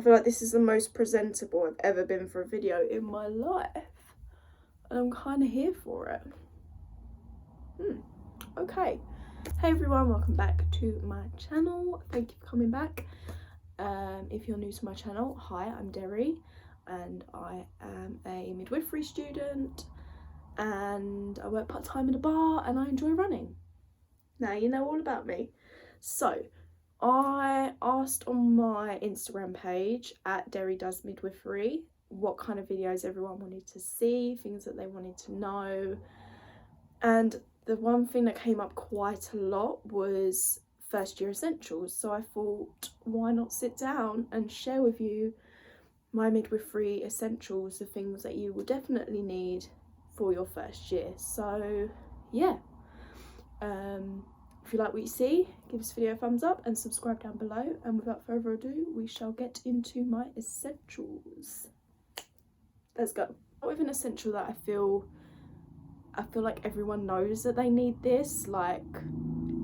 I feel like this is the most presentable I've ever been for a video in my life. And I'm kind of here for it. Okay. Hey everyone, welcome back to my channel. Thank you for coming back. If you're new to my channel, hi, I'm Derry and I am a midwifery student and I work part-time in a bar and I enjoy running. Now you know all about me. So I asked on my Instagram page at Derry Does Midwifery what kind of videos everyone wanted to see, things that they wanted to know, and the one thing that came up quite a lot was first year essentials. So I thought, why not sit down and share with you my midwifery essentials, the things that you will definitely need for your first year. So yeah, if you like what you see, give this video a thumbs up and subscribe down below. And without further ado, we shall get into my essentials. Let's go. With an essential that I feel like everyone knows that they need this, like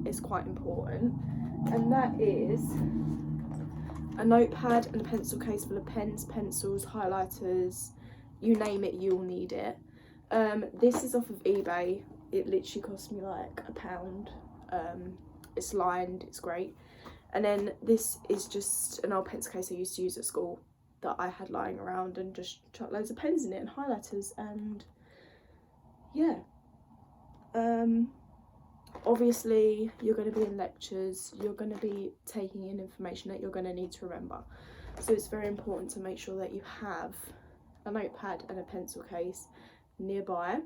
it's quite important, and that is a notepad and a pencil case full of pens, pencils, highlighters, you name it, you'll need it. This is off of eBay. It literally cost me like £1. It's lined, it's great. And then this is just an old pencil case I used to use at school that I had lying around, and just chucked loads of pens in it and highlighters, and yeah. Obviously you're going to be in lectures, you're going to be taking in information that you're going to need to remember, so it's very important to make sure that you have a notepad and a pencil case nearby,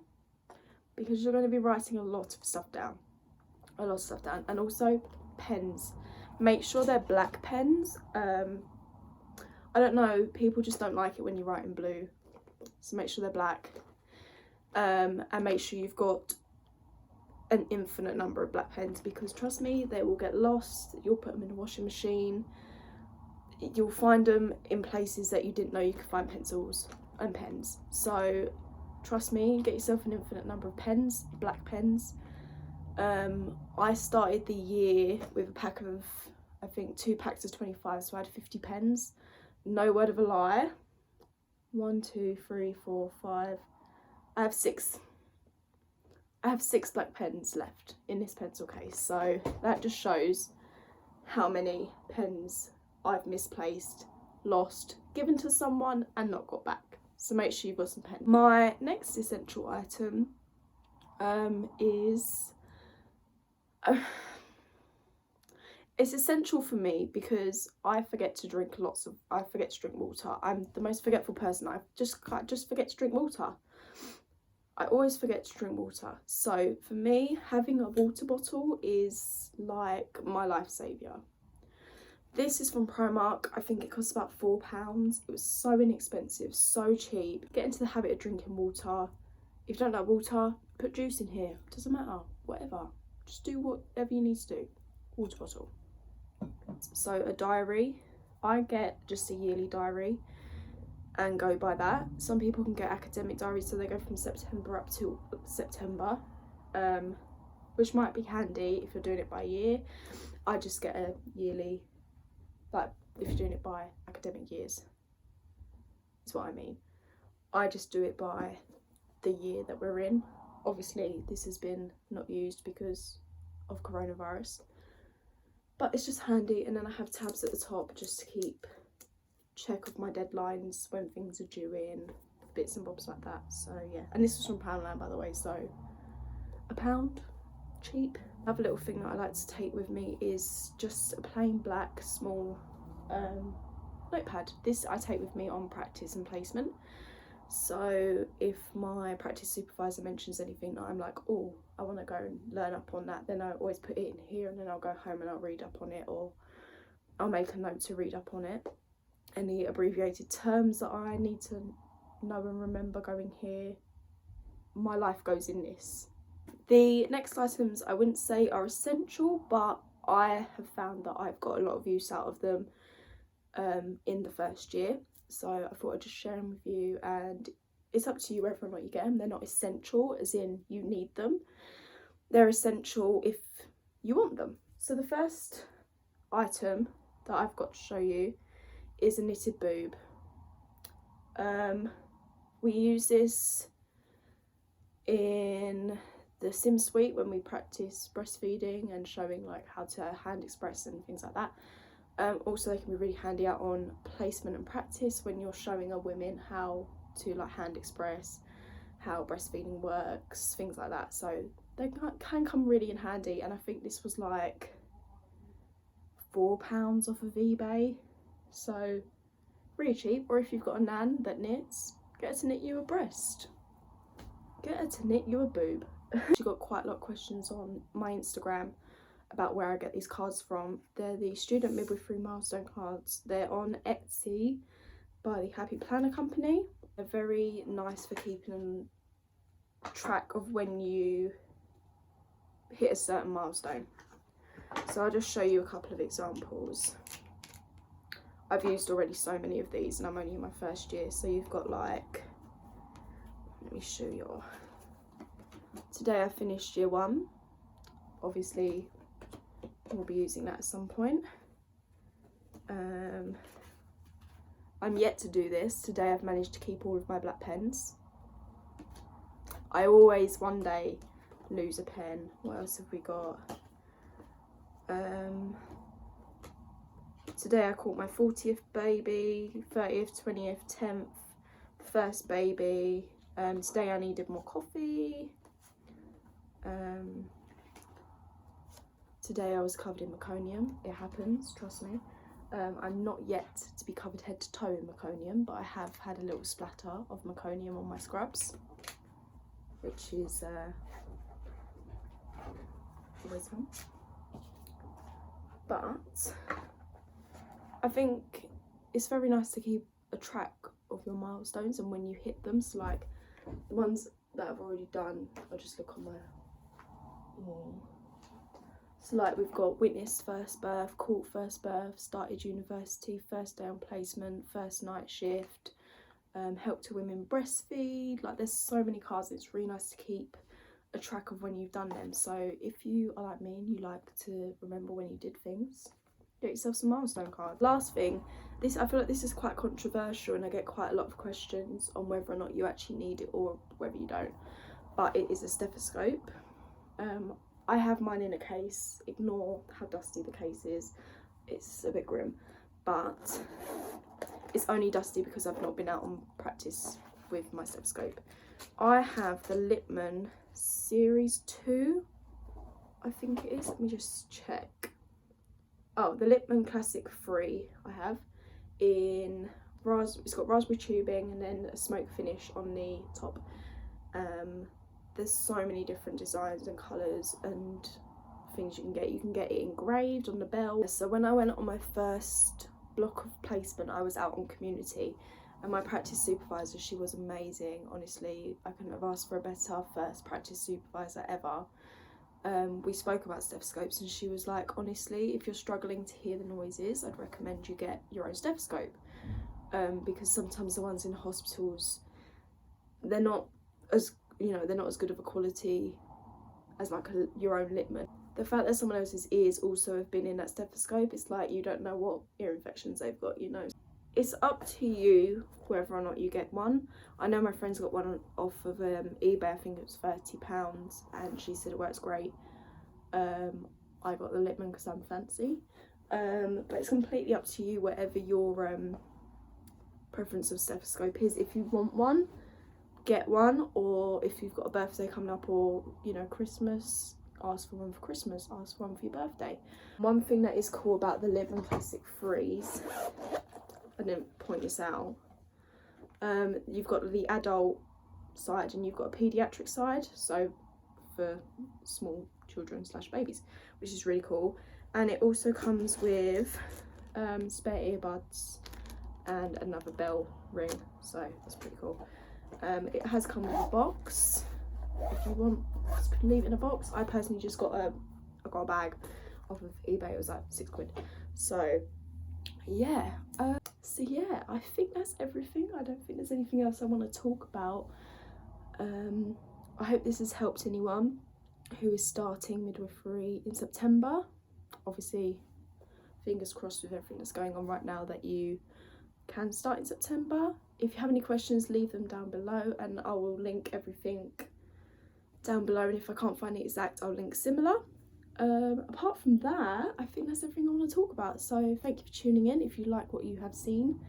because you're going to be writing a lot of stuff down. And also pens, make sure they're black pens. I don't know, people just don't like it when you write in blue, so make sure they're black. And make sure you've got an infinite number of black pens, because trust me, they will get lost. You'll put them in the washing machine, you'll find them in places that you didn't know you could find pencils and pens. So trust me, get yourself an infinite number of pens, black pens. I started the year with a pack of, I think 2 packs of 25, so I had 50 pens. No word of a lie. 1, 2, 3, 4, 5. I have 6 black pens left in this pencil case, so that just shows how many pens I've misplaced, lost, given to someone and not got back. So make sure you've got some pens. My next essential item is it's essential for me because I forget to drink water. I'm the most forgetful person. I just forget to drink water. I always forget to drink water. So for me, having a water bottle is like my life saviour. This is from Primark. I think it costs about £4. It was so inexpensive, so cheap. Get into the habit of drinking water. If you don't like water, put juice in here. Doesn't matter, whatever. Just do whatever you need to do. Water bottle. So a diary. I get just a yearly diary and go by that. Some people can get academic diaries, so they go from September up to September, which might be handy if you're doing it by year. I just get a yearly, like if you're doing it by academic years, is what I mean. I just do it by the year that we're in. Obviously this has been not used because of coronavirus, but it's just handy. And then I have tabs at the top just to keep check of my deadlines, when things are due in, bits and bobs like that. So yeah, and this was from Poundland, by the way, so £1, cheap. Another little thing that I like to take with me is just a plain black small notepad. This I take with me on practice and placement, so if my practice supervisor mentions anything that I'm like, oh, I want to go and learn up on that, then I always put it in here, and then I'll go home and I'll read up on it, or I'll make a note to read up on it. Any abbreviated terms that I need to know and remember going here, my life goes in this. The next items I wouldn't say are essential, but I have found that I've got a lot of use out of them in the first year, so I thought I'd just share them with you, and it's up to you whether or not you get them. They're not essential as in you need them, they're essential if you want them. So the first item that I've got to show you is a knitted boob. We use this in the sim suite when we practice breastfeeding and showing like how to hand express and things like that. Also they can be really handy out on placement and practice when you're showing a women how to like hand express, how breastfeeding works, things like that. So they can come really in handy, and I think this was like £4 off of eBay, so really cheap. Or if you've got a nan that knits, get her to knit you a breast, get her to knit you a boob. She got quite a lot of questions on my Instagram about where I get these cards from. They're the Student Midwifery Milestone Cards. They're on Etsy by the Happy Planner Company. They're very nice for keeping track of when you hit a certain milestone. So I'll just show you a couple of examples. I've used already so many of these and I'm only in my first year. So you've got like, let me show you. Today I finished year 1. Obviously we'll be using that at some point. I'm yet to do this. Today I've managed to keep all of my black pens. I always one day lose a pen. What else have we got? Today I caught my 40th baby, 30th, 20th, 10th, first baby. Today I needed more coffee. Today I was covered in meconium. It happens, trust me. I'm not yet to be covered head to toe in meconium, but I have had a little splatter of meconium on my scrubs, which is always fun. But I think it's very nice to keep a track of your milestones and when you hit them. So like the ones that I've already done, I'll just look on my wall. So like we've got witnessed first birth, caught first birth, started university, first day on placement, first night shift, helped a women breastfeed. Like there's so many cards. It's really nice to keep a track of when you've done them. So if you are like me and you like to remember when you did things, get yourself some milestone cards. Last thing, this, I feel like this is quite controversial and I get quite a lot of questions on whether or not you actually need it or whether you don't, but it is a stethoscope. I have mine in a case. Ignore how dusty the case is, it's a bit grim, but it's only dusty because I've not been out on practice with my stethoscope. I have the Littmann Series 2, I think it is. Let me just check. Oh, the Littmann Classic 3 I have in it's got raspberry tubing and then a smoke finish on the top. There's so many different designs and colours and things you can get. You can get it engraved on the bell. So when I went on my first block of placement, I was out on community and my practice supervisor, she was amazing. Honestly, I couldn't have asked for a better first practice supervisor ever. We spoke about stethoscopes and she was like, honestly, if you're struggling to hear the noises, I'd recommend you get your own stethoscope, because sometimes the ones in hospitals, they're not as, you know, they're not as good of a quality as like your own Littmann. The fact that someone else's ears also have been in that stethoscope, it's like you don't know what ear infections they've got, you know. It's up to you whether or not you get one. I know my friend's got one off of eBay, I think it was £30, and she said it works great. I got the Littmann because I'm fancy. But it's completely up to you, whatever your preference of stethoscope is. If you want one, get one, or if you've got a birthday coming up or, you know, Christmas, ask for one for Christmas, ask for one for your birthday. One thing that is cool about the Littmann Classic 3s, I didn't point this out, you've got the adult side and you've got a paediatric side, so for small children / babies, which is really cool. And it also comes with spare earbuds and another bell ring, so that's pretty cool. It has come with a box. If you want to leave it in a box, I personally just got a bag off of eBay. It was like £6. So yeah, I think that's everything. I don't think there's anything else I want to talk about. I hope this has helped anyone who is starting midwifery in September. Obviously, fingers crossed with everything that's going on right now that you can start in September. If you have any questions, leave them down below and I will link everything down below, and if I can't find the exact, I'll link similar. Apart from that, I think that's everything I want to talk about. So thank you for tuning in. If you like what you have seen,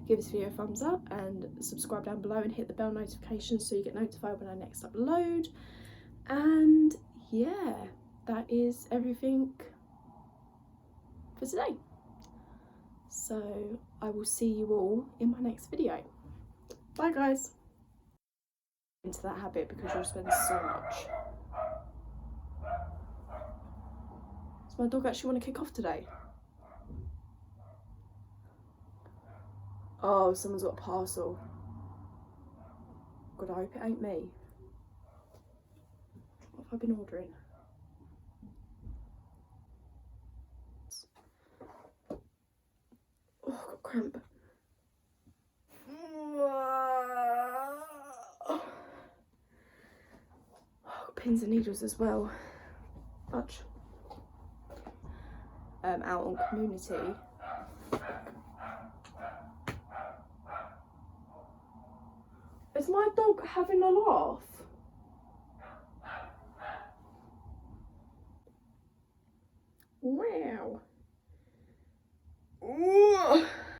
give this video a thumbs up and subscribe down below and hit the bell notification so you get notified when I next upload. And yeah, that is everything for today. So I will see you all in my next video. Bye guys. Into that habit because you'll spend so much. Does my dog actually want to kick off today? Oh, someone's got a parcel. God, I hope it ain't me. What have I been ordering? Oh, I've got cramp. Oh, I've got pins and needles as well. Fudge. Out on Community. Is my dog having a laugh? Wow.